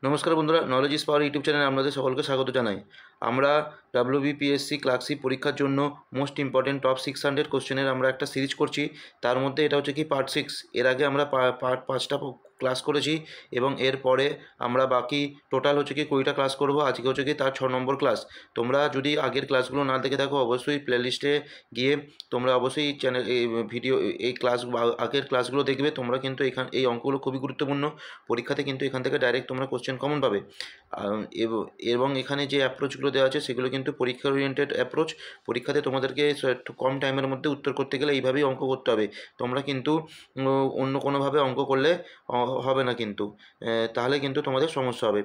নমস্কার বন্ধুরা, knowledge is power YouTube চ্যানেলে আপনাদের সকলকে স্বাগত জানাই। আমরা ডাব্লিউবিপিএসসি ক্লার্কশিপ পরীক্ষার জন্য মোস্ট ইম্পর্টেন্ট টপ 600 কোশ্চেনের আমরা একটা সিরিজ করছি। তার মধ্যে এটা হচ্ছে কি পার্ট 6। এর আগে আমরা পার্ট 5টা ক্লাস করেছি এবং এরপরে আমরা বাকি টোটাল হচ্ছে কি 20টা ক্লাস করব। আজকে হচ্ছে কি তার 6 নম্বর ক্লাস। তোমরা যদি আগের ক্লাসগুলো না দেখে থাকো, অবশ্যই প্লেলিস্টে গিয়ে তোমরা অবশ্যই চ্যানেল ভিডিও এই ক্লাস আগের ক্লাসগুলো দেখবে। তোমরা কিন্তু এই অঙ্কগুলো খুবই গুরুত্বপূর্ণ। পরীক্ষাতে কিন্তু এখান থেকে ডাইরেক্ট তোমরা কোশ্চেন কমন পাবে। এবং এখানে যে অ্যাপ্রোচগুলো দেওয়া আছে সেগুলো কিন্তু পরীক্ষা ওরিয়েন্টেড অ্যাপ্রোচ। পরীক্ষাতে তোমাদেরকে একটু কম টাইমের মধ্যে উত্তর করতে গেলে এইভাবেই অঙ্ক করতে হবে। তোমরা কিন্তু অন্য কোনোভাবে অঙ্ক করলে হবে না কিন্তু, তাহলে কিন্তু তোমাদের সমস্যা হবে।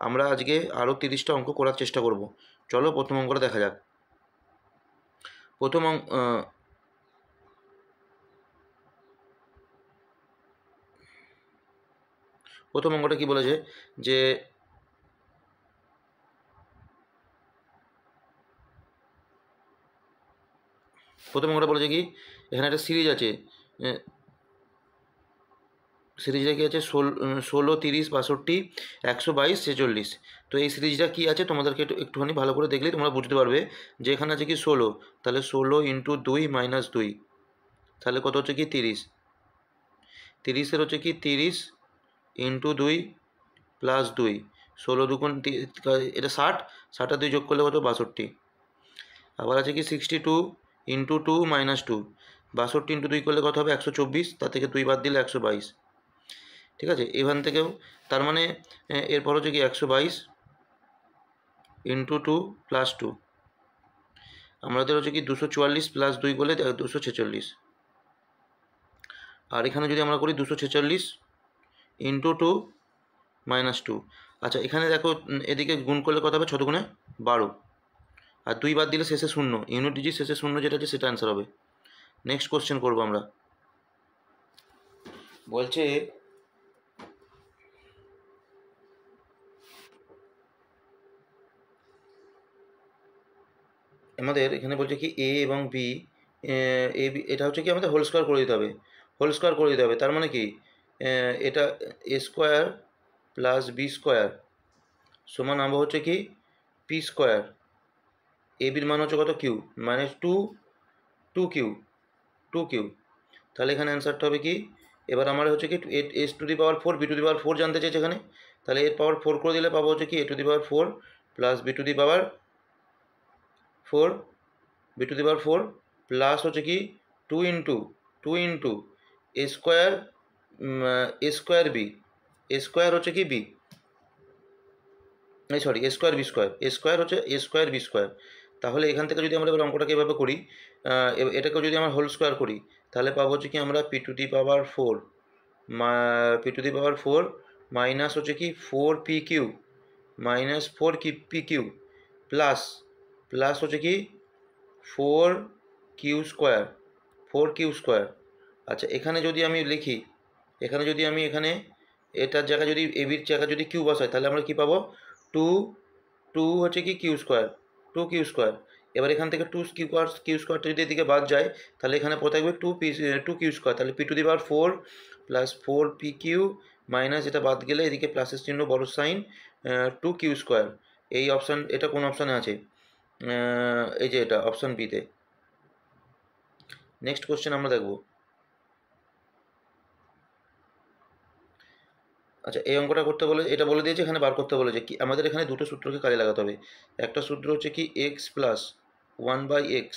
আমরা আজকে আরও 30টা অঙ্ক করার চেষ্টা করব। চলো প্রথম অঙ্কটা দেখা যাক। প্রথম অঙ্কটা কি বলেছে যে প্রথম অঙ্কটা বলেছে কি, এখানে একটা সিরিজ আছে, সিরিজটা কী আছে, 16, 30, 62, 122, 46। তো এই সিরিজটা কী আছে তোমাদেরকে একটুখানি ভালো করে দেখলেই তোমরা বুঝতে পারবে যে এখানে আছে কি 16, তাহলে 16 × 2 - 2, তাহলে কত হচ্ছে কি 30। 30-এর হচ্ছে কি 30 × 2 + 2, 16 2 এটা 60, 60 আর 2 যোগ করলে কত 62। আবার আছে কি 62 × 2 - 2, 62 × 2 করলে কত হবে 124, তার থেকে 2 বাদ দিলে 122। ঠিক আছে, এখান থেকেও তার মানে এরপর হচ্ছে কি 122 × 2 + 2, আমাদের হচ্ছে কি 244 + 2 করলে 246। আর এখানে যদি আমরা করি 246 × 2 - 2, আচ্ছা এখানে দেখো এদিকে গুণ করলে কত হবে 6 দুগুণে 12, আর 2 বাদ দিলে শেষে 0, ইউনিট ডিজিট শেষে 0 যেটা আছে সেটা অ্যান্সার হবে। নেক্সট কোশ্চেন করবো আমরা। বলছে আমাদের এখানে বলছে কি এ এবং বি, এ বি এটা হচ্ছে কি আমাদের হোল স্কোয়ার করে দিতে হবে, হোল স্কোয়ার করে দিতে হবে। তার মানে কি এটা এ স্কোয়ার প্লাস বি স্কোয়ার সমান আমরা হচ্ছে কি পি স্কোয়ার। এ বির মান হচ্ছে কত কিউ, মানে টু কিউ। তাহলে এখানে অ্যান্সারটা হবে কি, এবার আমার হচ্ছে কি a⁴ b⁴ জানতে চাইছে এখানে, তাহলে এর পাওয়ার 4 করে দিলে পাবো হচ্ছে কি a⁴ প্লাস b⁴ প্লাস হচ্ছে কি 2 × a square B, A square হচ্ছে কি বি, এই সরি এ স্কোয়ার হচ্ছে বি স্কোয়ার। তাহলে এখান থেকে যদি আমরা এবার অঙ্কটাকে এভাবে করি, এটাকেও যদি আমরা হোল স্কোয়ার করি তাহলে পাবো হচ্ছে কি আমরা p⁴ মাইনাস হচ্ছে কি 4pq মাইনাস 4pq প্লাস হচ্ছে কি 4q স্কোয়ার। আচ্ছা এখানে যদি আমি লিখি, এখানে এটার জায়গায় যদি এবির জায়গায় যদি কিউ বসাই তাহলে আমরা কি পাবো, টু হচ্ছে কি কিউ স্কোয়ার। এবার এখান থেকে কিউ স্কোয়ারটা যদি এদিকে বাদ যায় তাহলে এখানে পড়ে থাকবে 2 কিউ স্কোয়ার, তাহলে p⁴ প্লাস 4pq মাইনাস এটা বাদ গেলে এদিকে প্লাসের চিহ্ন বড় সাইন 2q স্কোয়ার। এই অপশান, এটা কোন অপশানে আছে, এই যে এটা অপশান বিতে। নেক্সট কোশ্চেন আমরা দেখব। আচ্ছা এই অঙ্কটা করতে বলে এটা বলে দিয়েছে, এখানে বার করতে বলেছে কি আমাদের এখানে দুটো সূত্রকে কাজে লাগাতে হবে। একটা সূত্র হচ্ছে কি এক্স প্লাস 1/x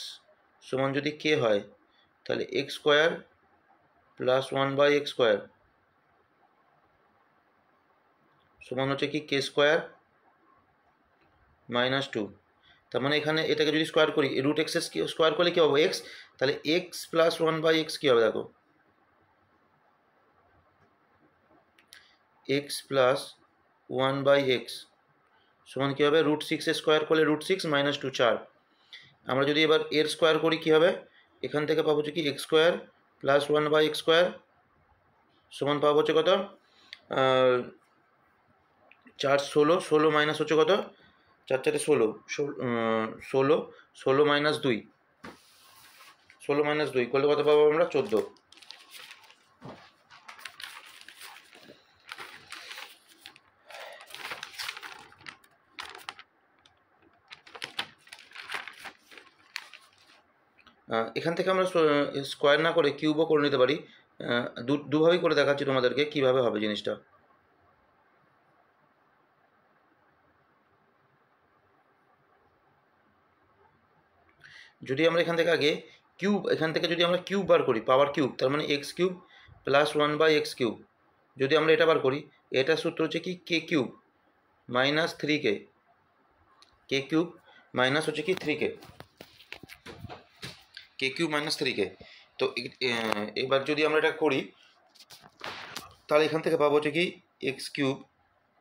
সমান যদি কে হয় তাহলে x square plus 1/x square সমান হচ্ছে কি কে স্কোয়ার -2। তার মানে এখানে এটাকে যদি স্কোয়ার করি √x স্কোয়ার করলে কী হবে এক্স, তাহলে এক্স প্লাস 1/x কী হবে দেখো, এক্স প্লাস 1/x সমান কী হবে √6 স্কোয়ার করলে √6 - 2 4। আমরা যদি এবার এর স্কোয়ার করি কী হবে, এখান থেকে পাবো হচ্ছে কি x square plus 1/x square সমান পাবো হচ্ছে কত 4 16 মাইনাস হচ্ছে কত 4 4 16 16 -2 করলে কত পাবো আমরা 14। এখান থেকে আমরা স্কোয়ার না করে কিউবও করে নিতে পারি। দুভাবেই করে দেখাচ্ছি তোমাদেরকে কীভাবে হবে জিনিসটা। যদি আমরা এখান থেকে আগে কিউব, এখান থেকে যদি আমরা কিউব বার করি, পাওয়ার কিউব, তার মানে x cube plus 1/x cube, যদি আমরা এটা বার করি, এটা সূত্র হচ্ছে কি K cube minus 3k, K cube minus হচ্ছে কি 3k, K cube minus 3k। তো এবার যদি আমরা এটা করি, তাহলে এখান থেকে পাবো হচ্ছে কি x cube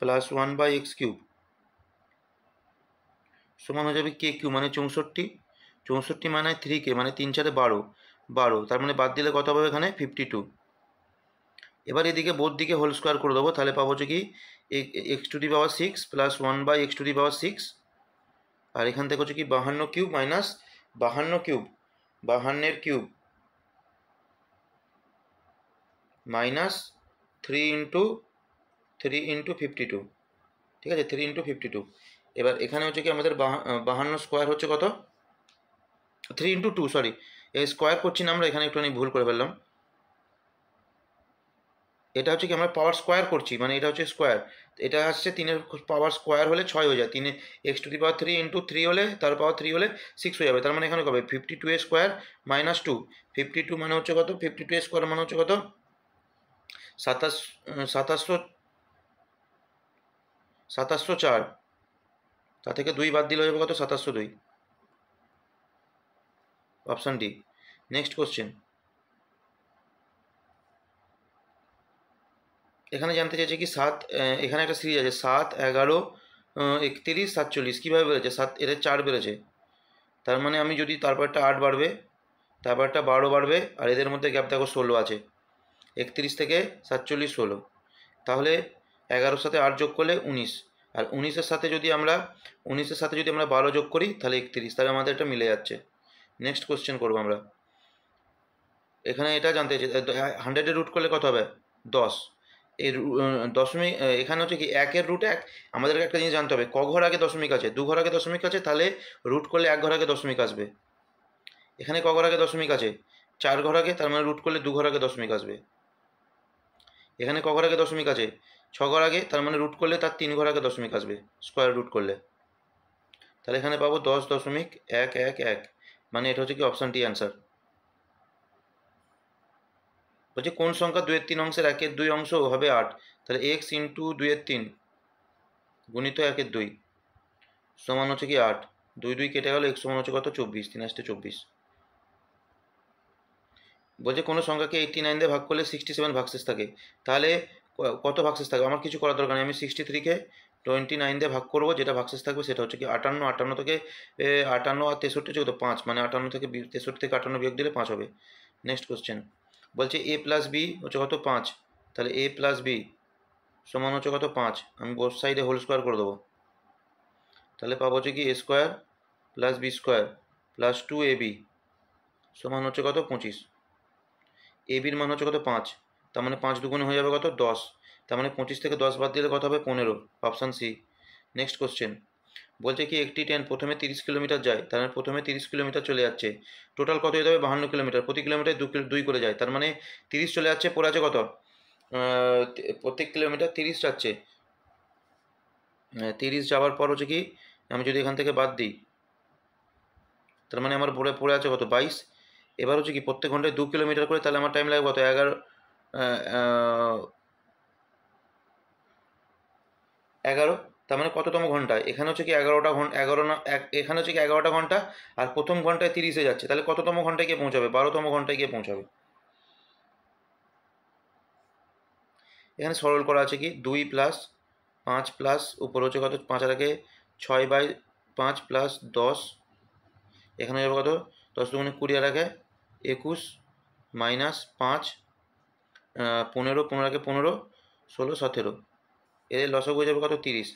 plus 1/x cube সমান হয়ে যাবে কে কিউব মানে 64, 64 মানে 3k মানে 3 4 12, 12, তার মানে বাদ দিলে কত হবে এখানে 52। এবার এদিকে বোধ দিকে হোল স্কোয়ার করে দেবো, তাহলে পাবো হচ্ছে কি x⁻6 প্লাস 1/x⁻6, আর এখান থেকে হচ্ছে কি 52 cube minus 52 cube, 52 cube minus 3 × 52, ঠিক আছে, 3 × 52। এবার এখানে হচ্ছে কি আমাদের 52 স্কোয়ার হচ্ছে কত, 3 × 2, সরি, এই স্কোয়ার করছি না আমরা, এখানে একটুখানি ভুল করে ফেললাম। এটা হচ্ছে কি আমরা পাওয়ার স্কোয়ার করছি, মানে এটা হচ্ছে স্কোয়ার, এটা আসছে 3-এর পাওয়ার স্কোয়ার হলে 6 হয়ে যায়, 3x⁻³ × 3 হলে তার পাওয়ার 3 হলে 6 হয়ে যাবে, তার মানে এখানে কবে 52 স্কোয়ার মাইনাস 2, 52 মানে হচ্ছে কত, 52 স্কোয়ার মানে হচ্ছে কত 2704, তা থেকে 2 বাদ দিলে হয়ে যাবে কত 2702, অপশান ডি। নেক্সট কোশ্চেন, এখানে জানতে চাইছে কি এখানে একটা সিরিজ আছে 7, 11, 31, 47, কীভাবে বেড়েছে, এদের 4 বেড়েছে, তার মানে আমি যদি তারপর একটা 8 বাড়বে, তারপর একটা 12 বাড়বে, আর এদের মধ্যে গ্যাপ দেখো 16 আছে, 31 থেকে 47 16, তাহলে 11-র সাথে 8 যোগ করলে 19, আর 19-এর সাথে যদি আমরা 12 যোগ করি তাহলে 31, তাহলে আমাদের এটা মিলে যাচ্ছে। নেক্সট কোশ্চেন করবো আমরা, এখানে এটা জানতে চাইছে 100-এর রুট করলে কত হবে 10, এর দশমিক, এখানে হচ্ছে কি 1-এর রুট 1, আমাদেরকে একটা জিনিস জানতে হবে ক ঘর আগে দশমিক আছে, 2 ঘর আগে দশমিক আছে, তাহলে রুট করলে 1 ঘর আগে দশমিক আসবে। এখানে ক ঘর আগে দশমিক আছে 4 ঘর আগে, তার মানে রুট করলে 2 ঘর আগে দশমিক আসবে। এখানে ক ঘর আগে দশমিক আছে 6 ঘর আগে, তার মানে রুট করলে তার 3 ঘর আগে দশমিক আসবে, স্কোয়ার রুট করলে, তাহলে এখানে পাবো 10.111, মানে এটা হচ্ছে কি অপশান ডি অ্যান্সার। বলছে কোন সংখ্যা 2/3 অংশের 1/2 অংশ হবে 8, তাহলে x × 2/3 গুণিত 1/2 সমান হচ্ছে কি 8, 2 2 কেটে গেল, x সমান হচ্ছে কত 24, 3 আসতে 24। বলছে কোনো সংখ্যাকে 89 দিয়ে ভাগ করলে 67 ভাগশেষ থাকে, তাহলে কত ভাগশেষ থাকবে, আমার কিছু করার দরকার নেই, আমি 63-কে 29 দিয়ে ভাগ করবো, যেটা ভাগশেষ থাকবে সেটা হচ্ছে কি 58, 58 থেকে 58 আর 63 হচ্ছে কত 5, মানে 58 থেকে 63 থেকে 58 বিয়োগ দিলে 5 হবে। নেক্সট কোশ্চেন, বলছে a + b হচ্ছে কত 5, তাহলে a + b সমান হচ্ছে কত 5, আমি বোথ সাইডে হোল স্কোয়ার করে দেবো, তাহলে পাবো হচ্ছে কি a² + b² + 2ab সমান হচ্ছে কত 25, এবির মান হচ্ছে কত 5, তার মানে 5 দুগুণে হয়ে যাবে কত 10, তার মানে 25 থেকে 10 বাদ দিলে কত হবে 15, অপশান সি। নেক্সট কোশ্চেন, বলছে কি একটি ট্রেন প্রথমে 30 কিলোমিটার যায়, তার মানে প্রথমে 30 কিলোমিটার চলে যাচ্ছে, টোটাল কত হয়ে যাবে 52 কিলোমিটার, প্রতি কিলোমিটার 2 করে যায়, তার মানে 30 চলে যাচ্ছে, পড়ে আছে কত, প্রত্যেক কিলোমিটার 30 যাচ্ছে, 30 যাওয়ার পর হচ্ছে কি আমি যদি এখান থেকে বাদ দিই, তার মানে আমার পড়ে আছে কত 22, এবার হচ্ছে কি প্রত্যেক ঘন্টায় 2 কিলোমিটার করে, তাহলে আমার টাইম লাগবে কত 11, তার মানে কততম ঘন্টায়, এখানে হচ্ছে কি 11টা ঘন্টা, 11 না এখানে হচ্ছে কি 11টা ঘন্টা, আর প্রথম ঘন্টায় 30-এ যাচ্ছে, তাহলে কততম ঘন্টায় গিয়ে পৌঁছাবে 12তম ঘন্টায় গিয়ে পৌঁছাবে। এখানে সরল করা আছে কি 2 + 5 প্লাস উপর হচ্ছে কত 5 আর আগে 6/5 প্লাস 10, এখানে যাবে কত 10 দুগুণে 20 আর আগে 21 মাইনাস 5, 15, 15 আগে 15, 16, 17, এর লসাগু হয়ে যাবে কত 30।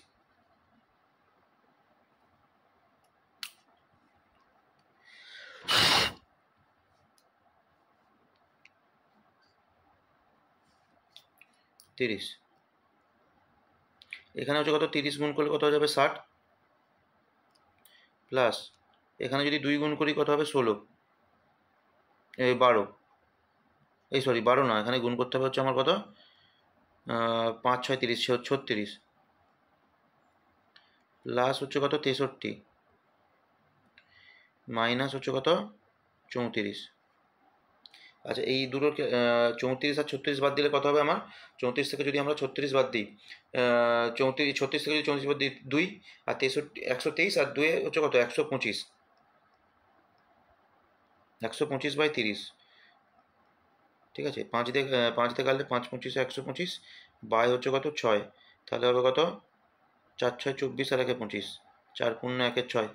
এখানে হচ্ছে কত 30 গুণ করলে কত হয়ে যাবে 60, প্লাস এখানে যদি 2 গুণ করি কত হবে 16, এই 12, এই সরি 12 না, এখানে গুণ করতে হবে হচ্ছে আমার কত, 5 6 30, 36, প্লাস হচ্ছে কত 63, মাইনাস হচ্ছে কত 34। আচ্ছা এই দুটোর 34 আর 36 বাদ দিলে কত হবে আমার, 34 থেকে যদি আমরা 36 বাদ দিই, 36 থেকে যদি 34 বাদ দিই 2, আর 63 123, আর 2 হচ্ছে কত 125, 125/30, ঠিক আছে। 5 দিয়ে কাটলে 5 25 125, বাই হচ্ছে কত 6, তাহলে হবে কত 4 6 24 আর 1 25, 4 পূর্ণ 1 6।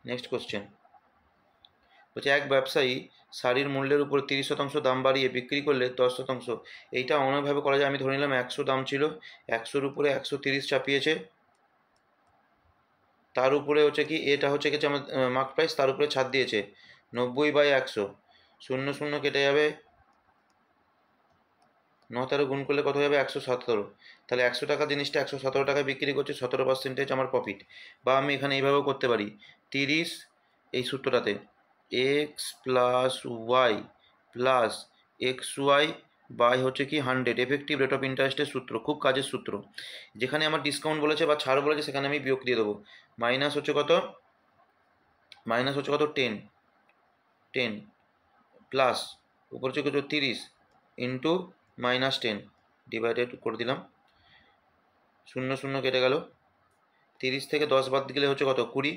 নেক্সট কোশ্চেন বলছে এক ব্যবসায়ী শাড়ির মূল্যের উপর 30% দাম বাড়িয়ে বিক্রি করলে 10%। এইটা অনেকভাবে করা যায়। আমি ধরে নিলাম 100 দাম ছিল, 100-র উপরে 130 চাপিয়েছে, তার উপরে হচ্ছে কি এটা হচ্ছে কি আমার মার্ক প্রাইস, তার উপরে ছাড় দিয়েছে 90/100, 0 0 কেটে যাবে, 9 13 গুণ করলে কত যাবে 117। তাহলে 100 টাকা জিনিসটা 117 টাকায় বিক্রি করছে, 17% আমার প্রফিট। বা আমি এখানে এইভাবেও করতে পারি, 30 এই সূত্রটাতে x plus y plus x y by হচ্ছে কি 100 এফেক্টিভ রেট অফ ইন্টারেস্টের সূত্র, খুব কাজের সূত্র। যেখানে আমার ডিসকাউন্ট বলেছে বা ছাড় বলেছে সেখানে আমি বিয়োগ দিয়ে দেবো। মাইনাস হচ্ছে কত 10 10 প্লাস উপর হচ্ছে কত 30 ইন্টু -10 ডিভাইডেড করে দিলাম, 0 0 কেটে গেল, 30 থেকে 10 বাদ গেলে হচ্ছে কত 20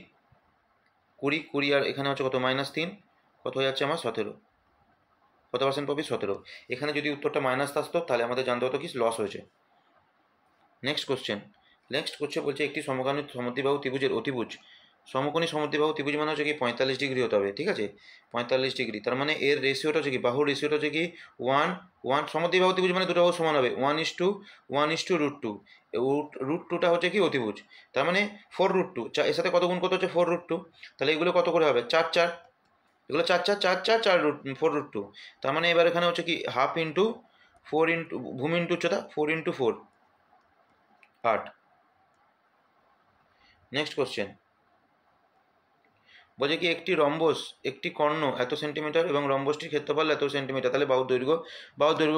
20 20, আর এখানে হচ্ছে কত -3, কত হয়ে যাচ্ছে আমার 17। কত পার্সেন্ট প্রফিট 17। এখানে যদি উত্তরটা মাইনাস আসতো তাহলে আমাদের জানতে হতো কি লস হয়েছে। নেক্সট কোশ্চেন বলছে একটি সমকোণী সমদ্বিবাহু ত্রিভুজের অতিভুজ, সমকোণী সমদ্বিবাহু ত্রিভুজ মানে হচ্ছে কি 45 ডিগ্রি হতে হবে, ঠিক আছে 45 ডিগ্রি। তার মানে এর রেশিওটা হচ্ছে কি, বাহুর রেশিওটা হচ্ছে কি 1 1, সমদ্বিবাহু ত্রিভুজ মানে দুটো বাহু সমান হবে 1:1:√2, √2টা হচ্ছে কি অতিভুজ, তার মানে 4√2, এর সাথে কত গুণ করতে হচ্ছে 4√2, তাহলে এগুলো কত করে হবে 4 4, এগুলো 4 4 4 4 4√2। তার মানে এবার এখানে হচ্ছে কি 1/2 ইন্টু 4 ইন্টু ভূমি ইন্টু উচ্চতা 4 ইন্টু 4 8। নেক্সট কোশ্চেন বলছে কি একটি রম্বস একটি কর্ণ এত সেন্টিমিটার এবং রম্বসটির ক্ষেত্রফল এত সেন্টিমিটার, তাহলে বাহুর দৈর্ঘ্য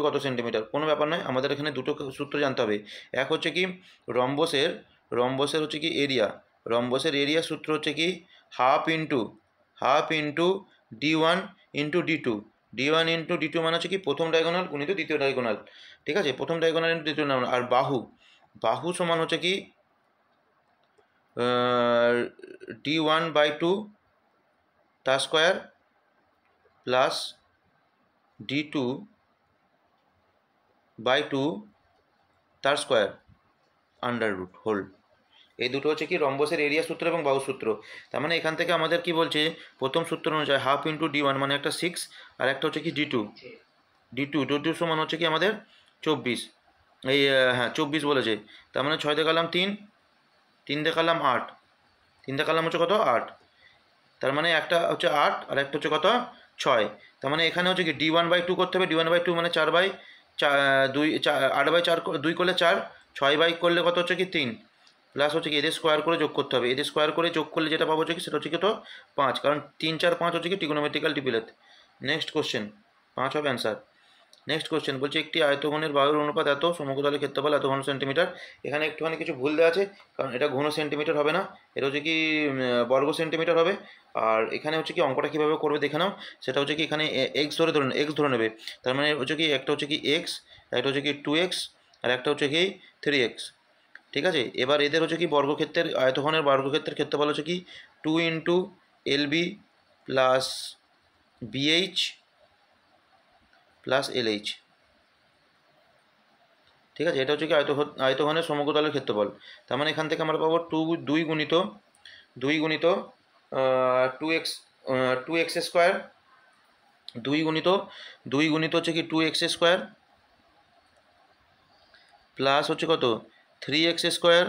কত সেন্টিমিটার। কোনো ব্যাপার নয়, আমাদের এখানে দুটো সূত্র জানতে হবে। এক হচ্ছে কি রম্বসের হচ্ছে কি এরিয়া, রম্বসের এরিয়া সূত্র হচ্ছে কি half into d1 into d2, d1 into d2 মানে হচ্ছে কি প্রথম ডায়াগোনাল গুণিত দ্বিতীয় ডায়াগোনাল, ঠিক আছে, প্রথম ডায়াগোনাল ইন্টু দ্বিতীয় ডায়াগোনাল। আর বাহু সমান হচ্ছে কি d1/2 তার স্কোয়ার প্লাস d2/2 তার স্কোয়ার আন্ডার √ হোল। এই দুটো হচ্ছে কি রম্বসের এরিয়া সূত্র এবং বাহু সূত্র। তার মানে এখান থেকে আমাদের কি বলছে, প্রথম সূত্র অনুযায়ী হাফ ইন্টু d1 মানে একটা 6, আর একটা হচ্ছে কি d2 সমান হচ্ছে কি আমাদের 24, এই হ্যাঁ 24 বলেছে। তার মানে 6 দেখালাম 3 দেখালাম 8, 3 দেখালাম হচ্ছে কত 8, তার মানে একটা হচ্ছে 8 আর একটা হচ্ছে কত 6। তার মানে এখানে হচ্ছে কি d1/2 করতে হবে, d1/2 মানে 4/2, 8/4 2 করলে 4, 6 করলে কত হচ্ছে কি 3, প্লাস হচ্ছে কি এদের স্কোয়ার করে যোগ করতে হবে, এদের স্কোয়ার করে যোগ করলে যেটা পাবো হচ্ছে কি সেটা হচ্ছে কি তো 5, কারণ 3 4 5 হচ্ছে কি ট্রিগোনোমেট্রিক্যাল ডিভিলেট। নেক্সট কোশ্চেন 5 হবে অ্যান্সার। নেক্সট কোশ্চেন বলছে একটি আয়তঘনের বাহুর অনুপাত এত, সমগ্রতলের ক্ষেত্রফল এত ঘন সেন্টিমিটার। এখানে একটুখানি কিছু ভুল দেওয়া আছে, কারণ এটা ঘন সেন্টিমিটার হবে না, এটা হচ্ছে কি বর্গ সেন্টিমিটার হবে। আর এখানে হচ্ছে কি অঙ্কটা কীভাবে করবে দেখে নাও, সেটা হচ্ছে কি এখানে এক্স ধরে নেবে। তার মানে হচ্ছে কি একটা হচ্ছে কি এক্স, একটা হচ্ছে কি 2x, আর একটা হচ্ছে কি 3x, ঠিক আছে। এবার এদের হচ্ছে কি বর্গক্ষেত্রের আয়তঘনের বর্গক্ষেত্রের ক্ষেত্রফল হচ্ছে কি 2 into LB plus BH plus LH, ঠিক আছে। এটা হচ্ছে কি আয়তঘনের সমগ্রতলের ক্ষেত্রফল। তার মানে এখান থেকে আমরা পাবো 2 গুণিত 2x স্কোয়ার, 2 গুণিত হচ্ছে কি 2x স্কোয়ার প্লাস হচ্ছে কত 3x square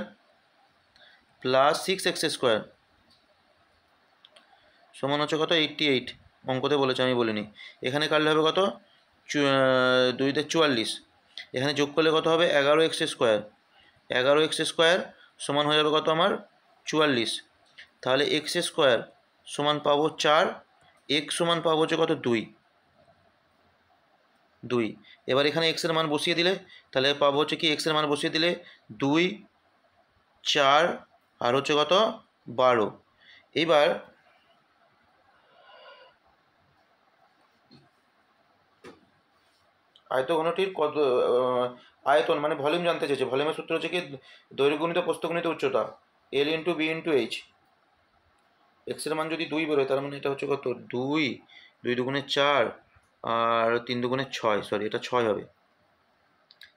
plus 6x square সমান হচ্ছে কত 88। অঙ্কতে বলেছে, আমি বলিনি। এখানে কাটলে হবে কত 2 44, এখানে যোগ করলে কত হবে 11x স্কোয়ার সমান হয়ে যাবে কত আমার 44। তাহলে x স্কোয়ার সমান পাবো 4, এক্স সমান পাবো হচ্ছে কত 2 2। এবার এখানে এক্সের মান বসিয়ে দিলে তাহলে পাবো হচ্ছে কি এক্সের মান বসিয়ে দিলে 2 4 আর হচ্ছে কত 12। এবার আয়তঘনটির কত আয়তন মানে ভলিউম জানতে চেয়েছে। ভলিউমের সূত্র হচ্ছে কি দৈর্ঘ্য গুণিত প্রস্থ গুণিত উচ্চতা, L into B into H. এক্সের মান যদি 2 বেরোয় তার মানে এটা হচ্ছে কত 2, 2 দুগুণে 4 আর 3 দুগুণে 6, সরি এটা 6 হবে।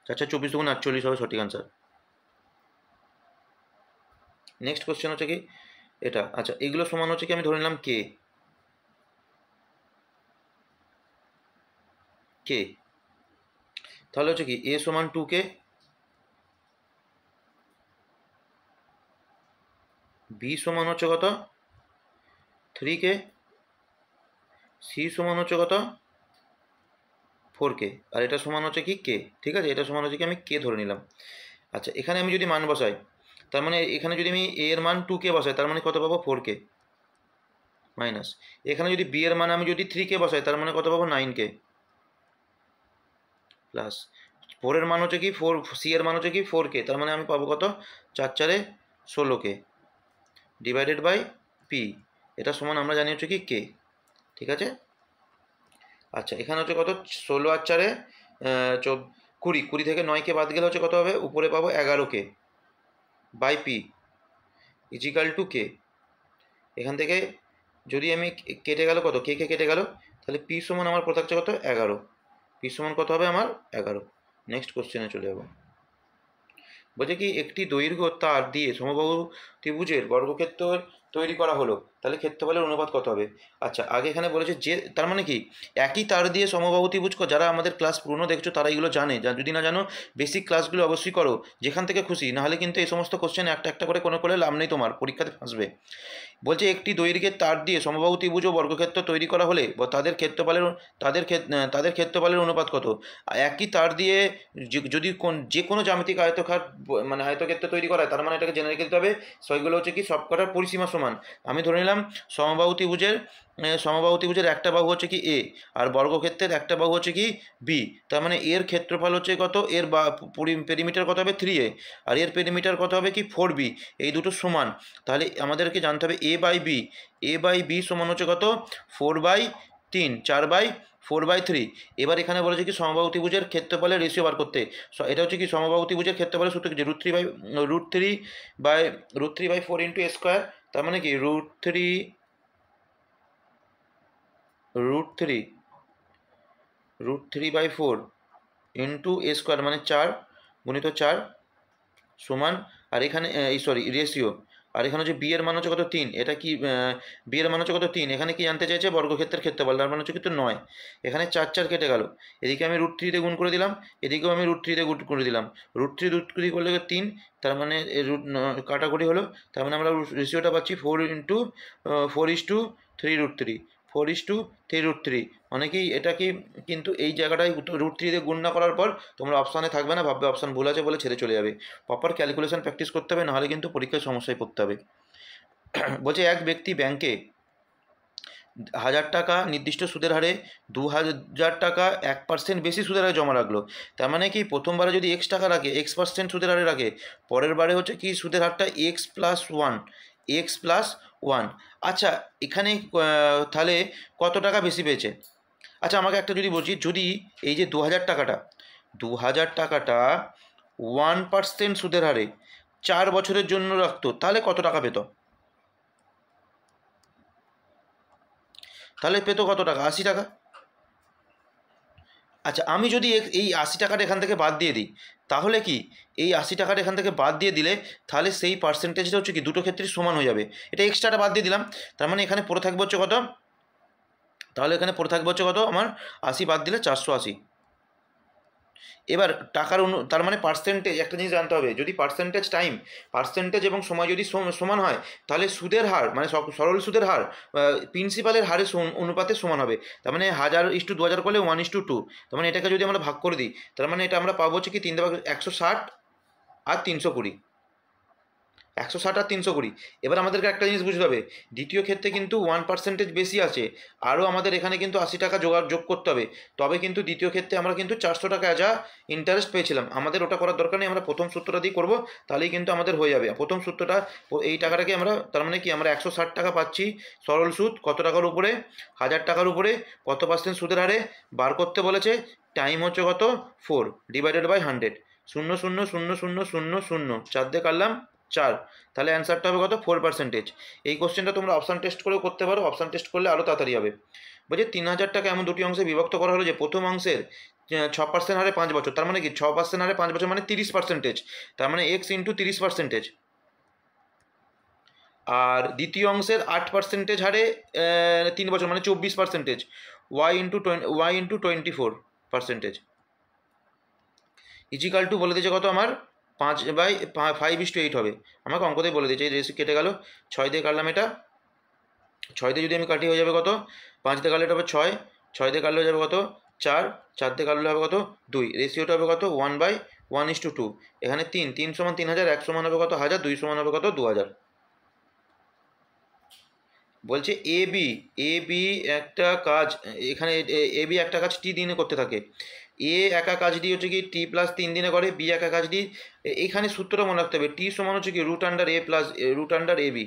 4 4 24 দুগুণে 48 হবে সঠিক আনসার। নেক্সট কোশ্চেন হচ্ছে কি এটা। আচ্ছা এগুলো সমান হচ্ছে কি আমি ধরে নিলাম কে, কে তাহলে হচ্ছে কি এ সমান 2k, বি সমান হচ্ছে কত 3k, সি সমান হচ্ছে কত 4k, আর এটা সমান হচ্ছে কি কে। ঠিক আছে, এটা সমান হচ্ছে কি আমি কে ধরে নিলাম। আচ্ছা এখানে আমি যদি মান বসাই তার মানে এখানে যদি আমি এ এর মান 2k বসাই তার মানে কত পাবো 4k, মাইনাস এখানে যদি বি এর মান আমি যদি 3k বসাই তার মানে কত পাবো 9k, প্লাস 4 এর মান হচ্ছে কি 4, সি এর মান হচ্ছে কি 4k, তার মানে আমি পাবো কত 4 4 16k ডিভাইডেড বাই পি, এটা সমান আমরা জানি হচ্ছে কি কে। ঠিক আছে। আচ্ছা এখানে হচ্ছে কত 16 আর 4 20, 20 থেকে 9কে বাদ গেলে হচ্ছে কত হবে উপরে পাবো 11k by p is equal to k. এখান থেকে যদি আমি কেটে গেল কত কে কে কেটে গেল তাহলে পি সমান আমার পড়ে থাকছে কত 11, পি সমান কত হবে আমার 11। নেক্সট কোশ্চেনে চলে যাব। বলছে কি একটি দৈর্ঘ্য তার দিয়ে সমবাহু ত্রিভুজের বর্গক্ষেত্র তৈরি করা হলো, তাহলে ক্ষেত্রফলের অনুপাত কত হবে। আচ্ছা আগে এখানে বলেছে যে তার মানে কি একই তার দিয়ে সমবাহু ত্রিভুজ, যারা আমাদের ক্লাস পুরনো দেখছো তারা এগুলো জানে, যদি না জানো বেসিক ক্লাসগুলো অবশ্যই করো যেখান থেকে খুশি, নাহলে কিন্তু এই সমস্ত কোশ্চেন একটা একটা করে কোনো লাভ নেই, তোমার পরীক্ষাতে ফাঁসবে। বলছে একটি দৈর্ঘ্যের তার দিয়ে সমবাহু ত্রিভুজ ও বর্গক্ষেত্র তৈরি করা হলে তাদের ক্ষেত্রফলের অনুপাত কত। একই তার দিয়ে যদি যে কোনো জ্যামিতিক আয়তকার মানে আয়তক্ষেত্র তৈরি করা হয় তার মানে এটাকে জেনে রেখে দিতে হবে সেগুলো হচ্ছে কি সবকটার পরিসীমা সমান। আমি ধরে নিলাম সমবাহু ত্রিভুজের একটা বাহু হচ্ছে কি এ আর বর্গক্ষেত্রের একটা বাহু হচ্ছে কি বি, তার মানে এর ক্ষেত্রফল হচ্ছে কত, এর পেরিমিটার কত হবে 3a আর এর পেরিমিটার কত হবে কি 4b, এই দুটো সমান। তাহলে আমাদেরকে জানতে হবে এ বাই বি সমান হচ্ছে কত 4/3, 4/4/3। এবার এখানে বলেছে কি সমবাহু ত্রিভুজের ক্ষেত্রফলের রেশিও বার করতে। এটা হচ্ছে কি সমবাহু ত্রিভুজের ক্ষেত্রফলের সূত্র কি √3/4 ইন্টু এ স্কোয়ার, তার মানে কি √3/4 ইন্টু এ স্কোয়ার মানে 4 গুণিত 4 সমান, আর এখানে এই সরি রেশিও, আর এখানে হচ্ছে বি এর মান হচ্ছে কত 3, এটা কি বি এর মান হচ্ছে কত 3, এখানে কি জানতে চাইছে বর্গক্ষেত্রের ক্ষেত্রফল, তার মানে হচ্ছে কিন্তু 9। এখানে 4 4 কেটে গেল, এদিকে আমি √3 দিয়ে গুণ করে দিলাম, এদিকেও আমি √3 দিয়ে গুণ করে দিলাম, √3 করলে 3, তার মানে কাটাকুটি হলো, তার মানে আমরা রেশিওটা পাচ্ছি 4:4:3 4:3 অনেকেই এটা কি কিন্তু এই জায়গাটায় √3 দিয়ে গুণ না করার পর তোমরা অপশানে থাকবে না, ভাববে অপশান ভুল আছে বলে ছেড়ে চলে যাবে। প্রপার ক্যালকুলেশন প্র্যাকটিস করতে হবে, নাহলে কিন্তু পরীক্ষায় সমস্যায় পড়তে হবে। বলছে এক ব্যক্তি ব্যাংকে 1000 টাকা নির্দিষ্ট সুদের হারে 2000 টাকা 1% বেশি সুদের হারে জমা রাখলো। তার মানে কি প্রথমবারে যদি x টাকা রাখে x% সুদের হারে রাখে, পরের বারে হচ্ছে কি সুদের হারটা x+1। আচ্ছা এখানে তাহলে কত টাকা বেশি পেয়েছে। আচ্ছা আমাকে একটা যদি বলছি, যদি এই যে 2000 টাকাটা 1% সুদের হারে 4 বছরের জন্য রাখতো তাহলে কত টাকা পেত। তাহলে পেতো কত টাকা 80 টাকা। আচ্ছা আমি যদি এই 80 টাকাটা এখান থেকে বাদ দিয়ে দিই তাহলে কি এই 80 টাকাটা এখান থেকে বাদ দিয়ে দিলে তাহলে সেই পার্সেন্টেজটা হচ্ছে কি দুটো ক্ষেত্রে সমান হয়ে যাবে। এটা এক্সট্রাটা বাদ দিয়ে দিলাম, তার মানে এখানে পড়ে থাকবে হচ্ছে কত, তাহলে এখানে পড়ে থাকবে হচ্ছে কত আমার 80 বাদ দিলে 480। এবার টাকার তার মানে পার্সেন্টেজ একটা জিনিস জানতে হবে, যদি পার্সেন্টেজ এবং সময় যদি সমান হয় তাহলে সুদের হার মানে সরল সুদের হার প্রিন্সিপালের হারের অনুপাতে সমান হবে। তার মানে 1000:2000 করলে 1:2, তার মানে এটাকে যদি আমরা ভাগ করে দিই তার মানে এটা আমরা পাবো হচ্ছে কি 3 160 আর 320। 160 আর 320। এবার আমাদেরকে একটা জিনিস বুঝতে হবে, দ্বিতীয় ক্ষেত্রে কিন্তু 1% বেশি আছে, আরও আমাদের এখানে কিন্তু 80 টাকা যোগ করতে হবে, তবে কিন্তু দ্বিতীয় ক্ষেত্রে আমরা কিন্তু 400 টাকা যা ইন্টারেস্ট পেয়েছিলাম। আমাদের ওটা করার দরকার নেই, আমরা প্রথম সূত্রটা দিয়ে করবো, তাহলেই কিন্তু আমাদের হয়ে যাবে। প্রথম সূত্রটা এই টাকাটাকে আমরা, তার মানে কি, আমরা 160 টাকা পাচ্ছি সরল সুদ কত টাকার উপরে, 1000 টাকার উপরে, কত পার্সেন্ট সুদের হারে বার করতে বলেছে, টাইম হচ্ছে কত 4 ডিভাইডেড বাই 100, 0,000,000, 4 দিয়ে কাটলাম 4, তাহলে অ্যান্সারটা হবে কত 4%। এই কোশ্চেনটা তোমরা অপশান টেস্ট করেও করতে পারো, অপশান টেস্ট করলে আরও তাড়াতাড়ি হবে। বলছে 3000 টাকা এমন দুটি অংশে বিভক্ত করা হলো যে প্রথম অংশের 6% হারে 5 বছর, তার মানে কি 6% হারে 5 বছর মানে 30%, তার মানে x ইন্টু 30%। আর দ্বিতীয় অংশের 8% হারে 3 বছর মানে 24%, y ইন্টু 24%। ইজিক্যাল টু বলে দিয়েছে কত আমার 5/5:8 হবে, আমাকে অঙ্কতেই বলে দিয়েছে। এই রেসি কেটে গেল, 6 দিয়ে কাটলাম, এটা 6 দিয়ে যদি আমি কাটি হয়ে যাবে কত, 5 দিয়ে কাটলে এটা হবে 6, 6 দিয়ে কাটলে হয়ে যাবে কত 4, 4 দিয়ে কাটলে হবে কত 2, রেশিওটা হবে কত 1/1:2। এখানে 3 সমান 3000, 1 সমান হবে কত 1000, 2 সমান হবে কত 2000। বলছে এ বি একটা কাজ, এখানে এ বি একটা কাজ টি দিনে করতে থাকে, এ একা কাজটি হচ্ছে কি টি প্লাস 3 দিনে করে, বি একা কাজটি, এখানে সূত্রটা মনে রাখতে হবে, টি সমান হচ্ছে কি root under A plus root under A B,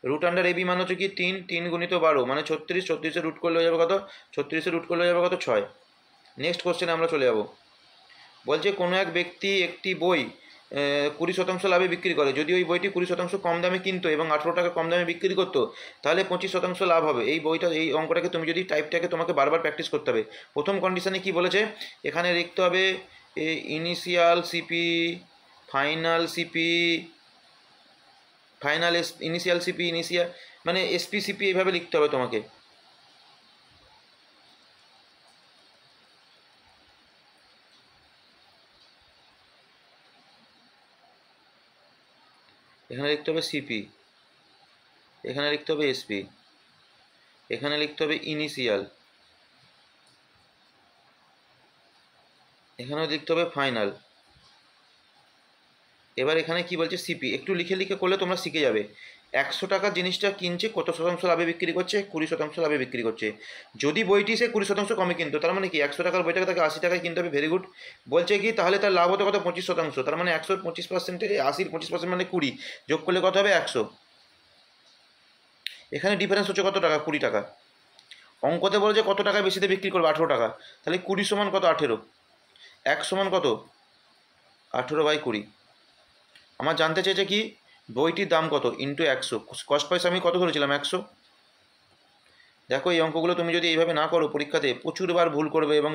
root under A B মানে হচ্ছে কি 3 গুণিত 12 মানে 36, 36-এর রুট করলে হয়ে যাবে কত, 36-এর রুট করলে হয়ে যাবে কত 6। নেক্সট কোশ্চেনে আমরা চলে যাব। বলছে কোনো এক ব্যক্তি একটি বই 20% লাভে বিক্রি করে, যদি ওই বইটি 20% কম দামে কিনতো এবং 18 টাকা কম দামে বিক্রি করতো, তাহলে 25% লাভ হবে। এই বইটা, এই অঙ্কটাকে তুমি যদি টাইপটাকে তোমাকে বারবার প্র্যাকটিস করতে হবে। প্রথম কন্ডিশনে কি বলেছে, এখানে লিখতে হবে initial CP, final CP, final initial CP, initial মানে এসপি সিপি, এইভাবে লিখতে হবে তোমাকে। এখানে লিখতে হবে সিপি, এখানে লিখতে হবে এসপি, এখানে লিখতে হবে ইনিশিয়াল, এখানেও লিখতে হবে ফাইনাল। এবার এখানে কি বলছে সিপি, একটু লিখে লিখে করলে তোমরা শিখে যাবে। 100 টাকার জিনিসটা কিনছে, কত শতাংশ লাভে বিক্রি করছে, 20% লাভে বিক্রি করছে। যদি বইটি সে 20% কমে কিনতো, তার মানে কি 100 টাকার বইটাকে তাকে 80 টাকায় কিনতে হবে, ভেরি গুড। বলছে কি তাহলে তার লাভ হতো কত 25%, তার মানে 100-র 25%, 80-র 25% মানে 20, যোগ করলে কত হবে 100। এখানে ডিফারেন্স হচ্ছে কত টাকা, 20 টাকা। অঙ্কতে বলেছে কত টাকা বেশিতে বিক্রি করবে, 18 টাকা, তাহলে 20 সমান কত 18, 1 সমান কত 18/20। আমার জানতে চেয়েছে কি বইটির দাম কত ইন্টু 100, কস্ট প্রাইস আমি কত ধরেছিলাম 100। দেখো এই অঙ্কগুলো তুমি যদি এইভাবে না করো পরীক্ষাতে প্রচুরবার ভুল করবে, এবং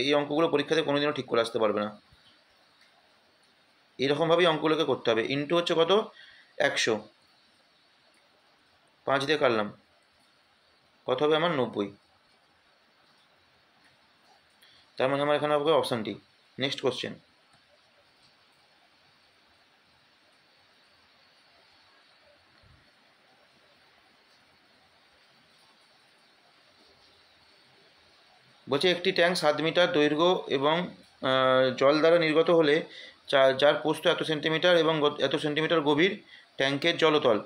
এই অঙ্কগুলো পরীক্ষাতে কোনোদিনও ঠিক করে আসতে পারবে না। এইরকমভাবেই অঙ্কগুলোকে করতে হবে। ইন্টু হচ্ছে কত 100, 5 দিয়ে কাটলাম, কত হবে আমার 90, তার মানে আমার এখানে হবে অপশানটি। Next question. বলছে একটি ট্যাঙ্ক 7 মিটার দৈর্ঘ্য এবং জল দ্বারা নির্গত হলে যার প্রস্থ এত সেন্টিমিটার এবং এত সেন্টিমিটার গভীর, ট্যাঙ্কের জলতল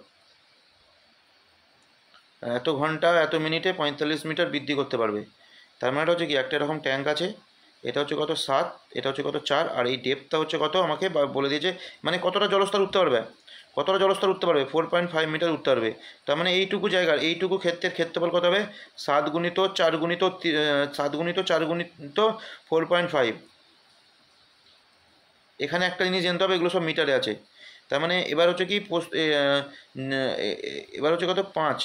এত ঘন্টা এত মিনিটে 45 মিটার বৃদ্ধি করতে পারবে। তার মানে হচ্ছে কি একটা এরকম ট্যাঙ্ক আছে, এটা হচ্ছে কত 7, এটা হচ্ছে কত 4, আর এই ডেপথটা হচ্ছে কত আমাকে বলে দিয়েছে, মানে কতটা জলস্তর উঠতে পারবে, কতটা জলস্তর উঠতে পারবে 4.5 মিটার উঠতে পারবে। তার মানে এইটুকু জায়গার এইটুকু ক্ষেত্রের ক্ষেত্রফল কত হবে 7 গুণিত 4 গুণিত 4.5। এখানে একটা জিনিস জানতে হবে, এগুলো সব মিটারে আছে। তার মানে এবার হচ্ছে কি এবার হচ্ছে কত 5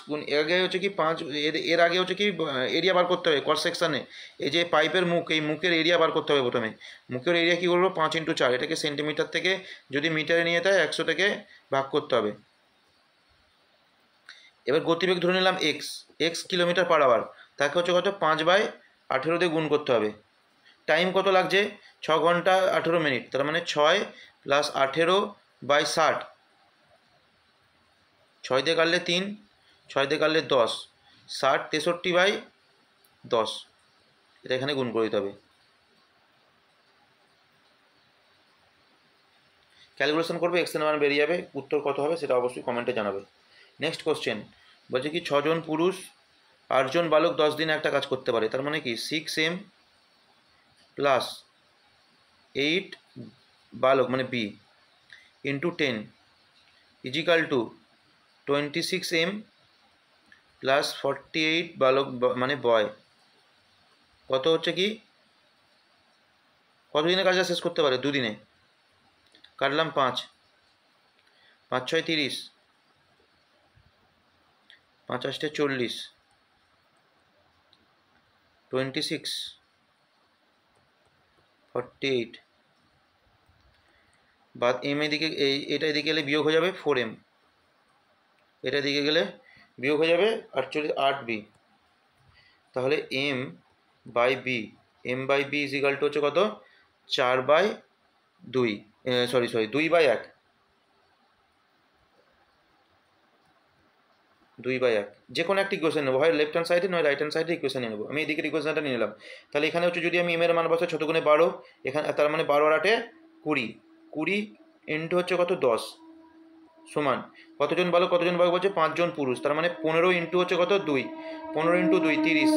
গুণ, এর আগে হচ্ছে কি 5, এর আগে হচ্ছে কি এরিয়া বার করতে হবে ক্রস সেকশানে, এই যে পাইপের মুখ, এই মুখের এরিয়া বার করতে হবে প্রথমে। মুখের এরিয়া কী করবো 5 × 4, এটাকে সেন্টিমিটার থেকে যদি মিটারে নিয়ে যায় 100 থেকে ভাগ করতে হবে। এবার গতিবেগ ধরে নিলাম এক্স কিলোমিটার পার আওয়ার, তাকে হচ্ছে কত 5/18 দিয়ে গুণ করতে হবে। টাইম কত লাগছে 6 ঘন্টা 18 মিনিট, তার মানে 6 + 18/60, 6 দিয়ে কাটলে 3, 6 দিয়ে কাটলে 10, 60 63/10, এটা এখানে গুণ করে দিতে হবে। ক্যালকুলেশন করবে, এক্স এর মান বেরিয়ে যাবে, উত্তর কত হবে সেটা অবশ্যই কমেন্টে জানাবে। নেক্সট কোশ্চেন বলছে কি 6জন পুরুষ 8জন বালক 10 দিনে একটা কাজ করতে পারে, তার মানে কি 6m প্লাস 8 বালক মানে B into 10 equal to 26m plus 48 বালক মানে বয়, কত হচ্ছে কি কত দিনে কাজটা শেষ করতে পারে? 2 দিনে। কাটলাম 5, 5 6 30, 5 8 40, 26, 48 বাদ এম এদিকে এটা এদিকে গেলে বিয়োগ হয়ে যাবে 4m, এটা দিকে গেলে বিয়োগ হয়ে যাবে 48 8b, তাহলে m by B, M by B is equal to হচ্ছে কত 4/2, সরি 2/1, 2/1, যে কোনো একটা ইকুয়েশন নেবো, হয় লেফট হ্যান্ড সাইডে নয় রাইট হ্যান্ড সাইডে ইকুয়েশন নিয়ে নেবো। আমি এদিকে ইকুয়েশনটা নিয়ে নিলাম, তাহলে এখানে হচ্ছে যদি আমি এম এর মান বসাই 6 গুণে 12, এখানে তার মানে 12 আর 8 20, 20 ইন্টু হচ্ছে কত 10 সমান কতজন বালক বলছে 5জন পুরুষ, তার মানে 15 ইন্টু হচ্ছে কত 2, 15 ইন্টু 2 30,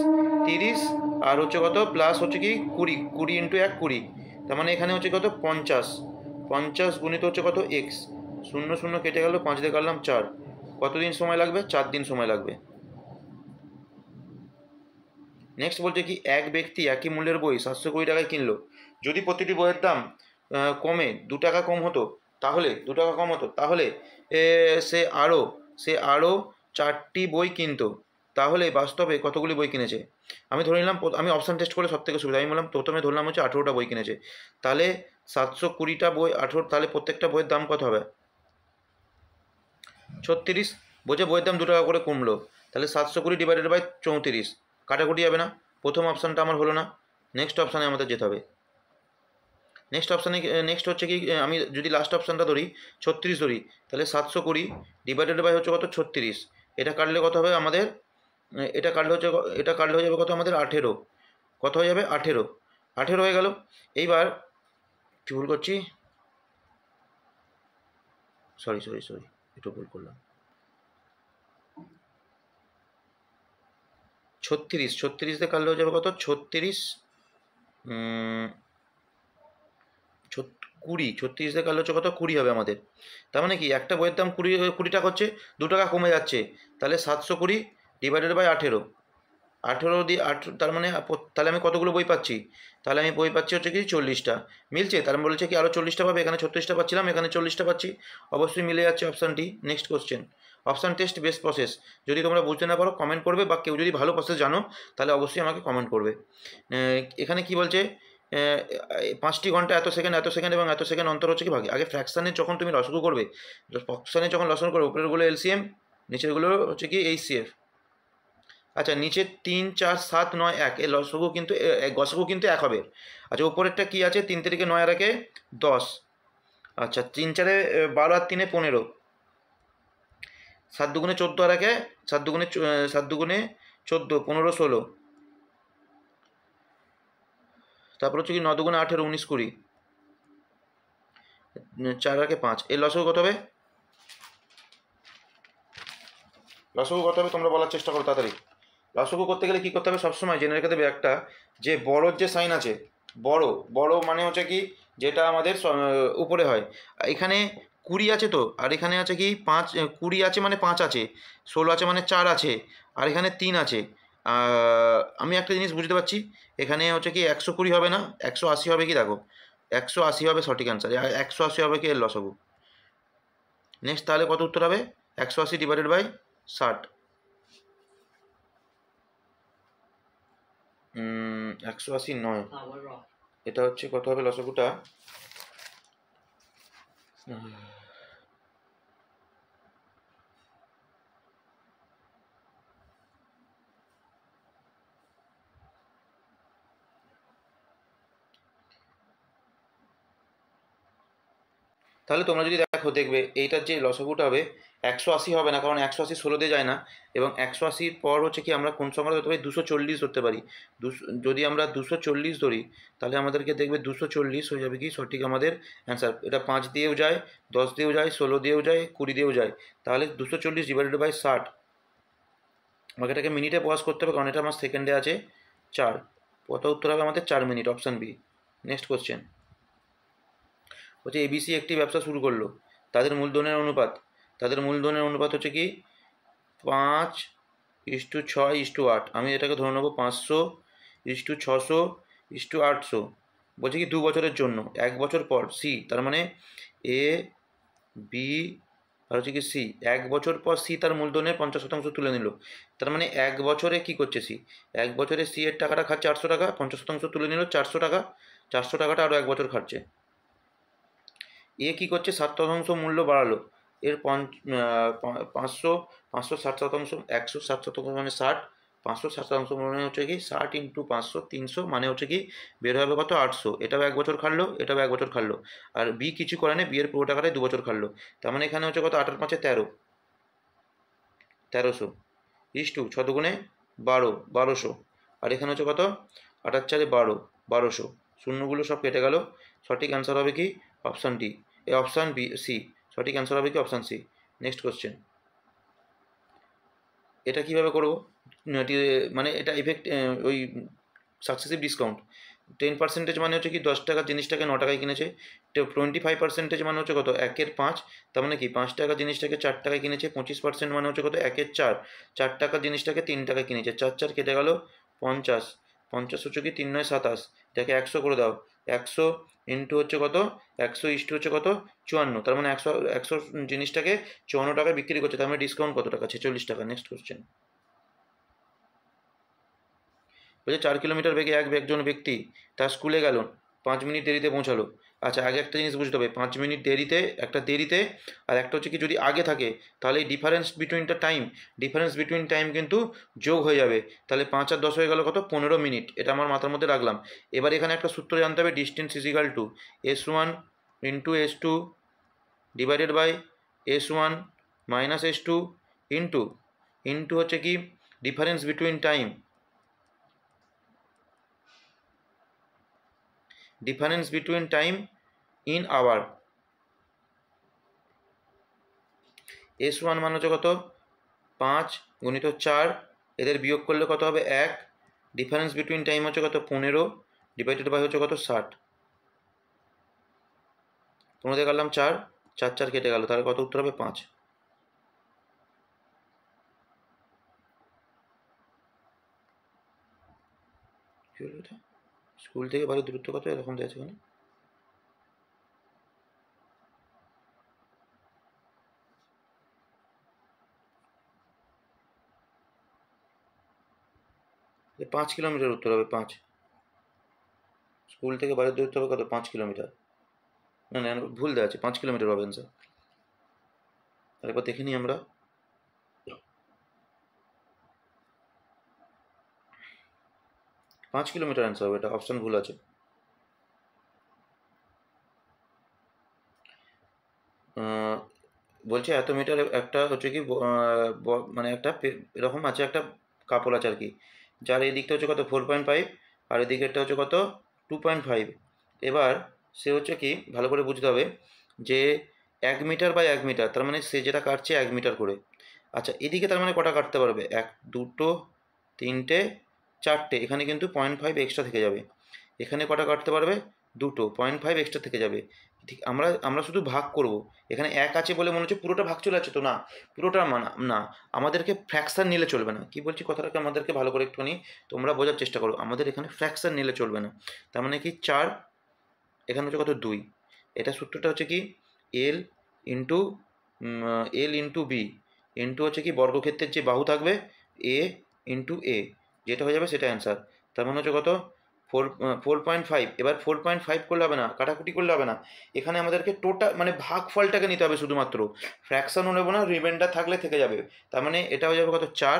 30 আর হচ্ছে কত প্লাস হচ্ছে কি 20, 20 ইন্টু 1 20, তার মানে এখানে হচ্ছে কত 50, 50 গুণিত হচ্ছে কত এক্স, 0 0 কেটে গেল, 5 দিয়ে কাটলাম 4, কতদিন সময় লাগবে? 4 দিন সময় লাগবে। নেক্সট বলছে কি এক ব্যক্তি একই মূল্যের বই 720 টাকায় কিনলো, যদি প্রতিটি বইয়ের দাম কমে 2 টাকা কম হতো, তাহলে 2 টাকা কম হতো, তাহলে সে আরও 4টি বই কিনতো, তাহলে বাস্তবে কতগুলি বই কিনেছে? আমি ধরে নিলাম, আমি অপশান টেস্ট করে সব থেকে সুবিধা, আমি বললাম প্রথমে ধরলাম হচ্ছে 18টা বই কিনেছে, তাহলে 720টা বই 18, তাহলে প্রত্যেকটা বইয়ের দাম কত হবে? 36, বলছে বইয়ের দাম 2 টাকা করে কমলো, তাহলে 720 ডিভাইডেড বাই 34, কাটাকুটি যাবে না, প্রথম অপশানটা আমার হলো না, নেক্সট অপশানে আমাদের যেতে হবে। নেক্সট হচ্ছে কি আমি যদি লাস্ট অপশানটা ধরি 36 ধরি, তাহলে 720 ডিভাইডেড বাই হচ্ছে কত 36, এটা কাটলে কত হবে আমাদের? এটা কাটলে হয়ে যাবে কত আমাদের 18, কত হয়ে যাবে 18, 18 হয়ে গেল। এইবার কি ভুল করছি, সরি একটু ভুল করলাম, 36 দিয়ে কাটলে হয়ে যাবে কত 36, 36 দিয়ে কাটলে হচ্ছে কত 20 হবে আমাদের, তার মানে কি একটা বইয়ের দাম 20 টাকা হচ্ছে, 2 টাকা কমে যাচ্ছে, তাহলে 720 ডিভাইডেড বাই 18, 18 দিয়ে 8, তার মানে তাহলে আমি কতগুলো বই পাচ্ছি? তাহলে আমি বই পাচ্ছি হচ্ছে কি 40টা, মিলছে? তার মানে বলেছে কি আরও 40টা পাবে, এখানে 36টা পাচ্ছিলাম, এখানে 40টা পাচ্ছি, অবশ্যই মিলে যাচ্ছে অপশানটি। Next question, option test best process, যদি তোমরা বুঝতে না পারো কমেন্ট করবে, বা কেউ যদি ভালো প্রসেস জানো তাহলে অবশ্যই আমাকে কমেন্ট করবে। এখানে কি বলছে 5টি ঘন্টা এত সেকেন্ড এবং এত সেকেন্ড অন্তর হচ্ছে কি ভাগে, আগে ফ্র্যাকশানে যখন তুমি লসগু করবে, ফ্র্যাকশানে যখন লসন করবে উপরেরগুলো এলসিএম, নিচেরগুলো হচ্ছে কি এইচসিএফ। আচ্ছা নিচে 3 4 7 9 1 এর লসগু কিন্তু গসগু কিন্তু 1 হবে। আচ্ছা উপরেরটা কি আছে? 3 তারিখে 9 আর 1 10, আচ্ছা 3 4 12 আর 3 15, 7 দুগুণে 14 আর 1 7 দুগুণে 14 15 16, তারপর হচ্ছে কি 9 দুগুণে 18 19 20, 4 আর 5, এর লসগু কত হবে? লসগু কত হবে তোমরা বলার চেষ্টা করো তাড়াতাড়ি। লসগু করতে গেলে কী করতে হবে? সবসময় জেনে রেখে দেবে একটা, যে বড়োর যে সাইন আছে, বড় মানে হচ্ছে কি যেটা আমাদের উপরে হয়, এখানে 20 আছে তো, আর এখানে আছে কি 5, 20 আছে মানে 5 আছে, 16 আছে মানে 4 আছে, আর এখানে 3 আছে। আমি একটা জিনিস বুঝতে পারছি, এখানে হচ্ছে কি 120 হবে না, 180 হবে কি? দেখো 180 হবে সঠিক অ্যান্সার, 180 হবে কি এর লসগু। নেক্সট তাহলে কত উত্তর হবে? 180 ডিভাইডেড বাই 60, 180 নয়, এটা হচ্ছে কত হবে লসগুটা? তাহলে তোমরা যদি দেখো দেখবে এইটার যে লসাগুটা হবে 180 হবে না, কারণ 180 16 দিয়ে যায় না, এবং 180-র পর হচ্ছে কি আমরা কোন সংখ্যা ধরতে পারি, 240 ধরতে পারি। যদি আমরা 240 ধরি তাহলে আমাদেরকে দেখবে 240 হয়ে যাবে কি সঠিক আমাদের অ্যান্সার। এটা 5 দিয়েও যায়, 10 দিয়েও যায়, 16 দিয়েও যায়, 20 দিয়েও যায়। তাহলে 240 ডিভাইডেড বাই 60, আমাকে এটাকে মিনিটে প্রকাশ করতে হবে, কারণ এটা আমার সেকেন্ডে আছে 4। কত উত্তর হবে আমাদের? 4 minute, option B. Next question হচ্ছে এবিসি একটি ব্যবসা শুরু করলো, তাদের মূলধনের অনুপাত হচ্ছে কি 5:6:8। আমি এটাকে ধরে নেবো 500:600:800। বলছে কি 2 বছরের জন্য, 1 বছর পর সি, তার মানে এ বি আর হচ্ছে কি সি, 1 বছর পর সি তার মূলধনের 50% তুলে নিল। তার মানে 1 বছরে কি করছে সি, 1 বছরে সি এর টাকাটা খাচ্ছে 800 টাকা, 50% তুলে নিল 400 টাকা, 400 টাকাটা আরও 1 বছর খাচ্ছে। এ কী করছে, 7% মূল্য বাড়ালো, এর 560%, 160% মানে 60, 560% মানে হচ্ছে কি 60 ইন্টু 500, 300 মানে হচ্ছে কি বের হবে কত, 800। এটাও 1 বছর খাটলো, এটাও 1 বছর খাটলো, আর বি কিছু করে না, বি এর পুরো টাকাটাই 2 বছর খাটলো। তার মানে এখানে হচ্ছে কত, 8 আর 5-এ 13, 1300 ইস্টু 6 দুগুণে 12, 1200। আর এখানে হচ্ছে কত, 8 আর 4-এ 12, 1200। শূন্যগুলো সব কেটে গেল, সঠিক অ্যান্সার হবে কি অপশান ডি, এই অপশান বি সি, সঠিক অ্যান্সার হবে কি অপশান সি। নেক্সট কোশ্চেন, এটা কীভাবে করবো, মানে এটা ইফেক্ট ওই সাকসেসিভ ডিসকাউন্ট। 10% মানে হচ্ছে কি 10 টাকার জিনিসটাকে 9 টাকায় কিনেছে, 25% মানে হচ্ছে কত, 1-এর 5, তার মানে কি 5 টাকার জিনিসটাকে 4 টাকায় কিনেছে। 25% মানে হচ্ছে কত, 1-এর 4, 4 টাকার জিনিসটাকে 3 টাকায় কিনেছে। 4 4 কেটে গেল 50, 50 হচ্ছে কি 3 9 27, এটাকে 100 করে দাও, 100 ইন্টু হচ্ছে কত, 100 ইস্টু হচ্ছে কত 54, তার মানে 100 100 জিনিসটাকে 54 টাকায় বিক্রি করছে, তার মানে ডিসকাউন্ট কত টাকা, 46 টাকা। নেক্সট কোশ্চেন বলছে 4 কিলোমিটার বেগে একজন ব্যক্তি তার স্কুলে গেল, 5 মিনিট দেরিতে পৌঁছালো। আচ্ছা, আগে একটা জিনিস বুঝতে হবে, 5 মিনিট দেরিতে, একটা দেরিতে আর একটা হচ্ছে কি যদি আগে থাকে, তাহলে এই ডিফারেন্স বিটুইন টাইম কিন্তু যোগ হয়ে যাবে। তাহলে 5 আর 10 হয়ে গেল কত, 15 মিনিট। এটা আমার মাথার মধ্যে রাখলাম। এবার এখানে একটা সূত্র জানতে হবে, distance equal to S1 into S2 divided by S1 minus S2 into into হচ্ছে কি difference between time, difference between time in hour। S1 মানে হচ্ছে কত, 5 গুণিত 4, এদের বিয়োগ করলে কত হবে 1, ডিফারেন্স বিটুইন টাইম হচ্ছে কত 15 ডিভাইডেড বাই হচ্ছে কত 60, 15 দিয়ে কাটলাম 4, 4 4 কেটে গেল, তাহলে কত উত্তর হবে 5। স্কুল থেকে বাড়ির দূরত্ব কত এরকম দেওয়া আছে এখানে। যে 5 কিলোমিটার উত্তর হবে 5। স্কুল থেকে বাড়ির দূরত্ব হবে কত, 5 কিলোমিটার। না না ভুল দেওয়া আছে, 5 কিলোমিটার হবে অ্যান্সার। তারপর দেখে নিই আমরা, 5 কিলোমিটার অ্যান্সার হবে, এটা অপশান ভুল আছে। বলছে এত মিটার একটা হচ্ছে কি মানে একটা এরকম আছে, একটা কাপড় আছে আর কি, যার এই দিকটা হচ্ছে কত 4.5 আর এদিকেরটা হচ্ছে কত 2.5। এবার সে হচ্ছে কি ভালো করে বুঝতে হবে যে 1 মিটার বাই 1 মিটার, তার মানে সে যেটা কাটছে 1 মিটার করে। আচ্ছা, এদিকে তার মানে কটা কাটতে পারবে, 1 2 3 4, এখানে কিন্তু 0.5 এক্সট্রা থেকে যাবে। এখানে কটা কাটতে পারবে, 2, 0.5 এক্সট্রা থেকে যাবে। ঠিক আমরা শুধু ভাগ করব, এখানে 1 আছে বলে মনে হচ্ছে পুরোটা ভাগ চলে যাচ্ছে, তো না, পুরোটা না, আমাদেরকে ফ্র্যাকশান নিলে চলবে না। কি বলছি কথাটাকে আমাদেরকে ভালো করে একটুখানি তোমরা বোঝার চেষ্টা করো, আমাদের এখানে ফ্র্যাকশান নিলে চলবে না। তার মানে কি 4, এখানে হচ্ছে কত 2, এটা সূত্রটা হচ্ছে কি এল ইন্টু বি ইন্টু হচ্ছে কি বর্গক্ষেত্রের যে বাহু থাকবে এ ইন্টু এ, যেটা হয়ে যাবে সেটা অ্যান্সার। তার মানে হচ্ছে কত 4.5। এবার 4.5 করলে হবে না, কাটাকুটি করলে হবে না, এখানে আমাদেরকে টোটাল মানে ভাগফলটাকে নিতে হবে শুধুমাত্র, ফ্র্যাকশনও নেবো না, রিমাইন্ডার থাকলে থেকে যাবে। তার মানে এটা হয়ে যাবে কত 4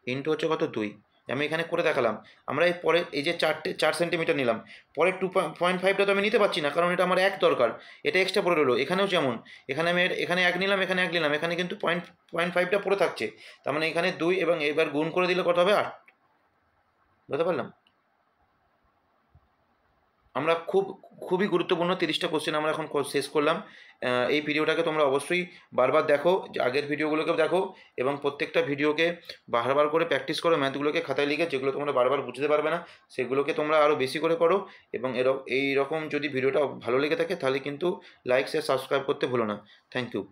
ইন্টু হচ্ছে কত 2, আমি এখানে করে দেখালাম। আমরা এর পরে এই যে 4 সেন্টিমিটার নিলাম, পরের 2.5টা তো আমি নিতে পারছি না, কারণ এটা আমার 1 দরকার, এটা এক্সট্রা পড়ে রইলো। এখানেও যেমন, এখানে আমি এখানে 1 নিলাম, এখানে 1 নিলাম, এখানে কিন্তু 0.5টা পড়ে থাকছে, তার মানে এখানে 2 এবং এবার গুণ করে দিলে কত হবে 8। বুঝতে পারলাম? আমরা খুবই গুরুত্বপূর্ণ 30টা কোশ্চেন আমরা এখন শেষ করলাম। এই ভিডিওটাকে তোমরা অবশ্যই বারবার দেখো, যে আগের ভিডিওগুলোকেও দেখো, এবং প্রত্যেকটা ভিডিওকে বারবার করে প্র্যাকটিস করো, ম্যাথগুলোকে খাতায় লিখে, যেগুলো তোমরা বারবার বুঝতে পারবে না সেগুলোকে তোমরা আরও বেশি করে করো। এবং এই রকম যদি ভিডিওটা ভালো লেগে থাকে তাহলে কিন্তু লাইক শেয়ার সাবস্ক্রাইব করতে ভুলো না। Thank you.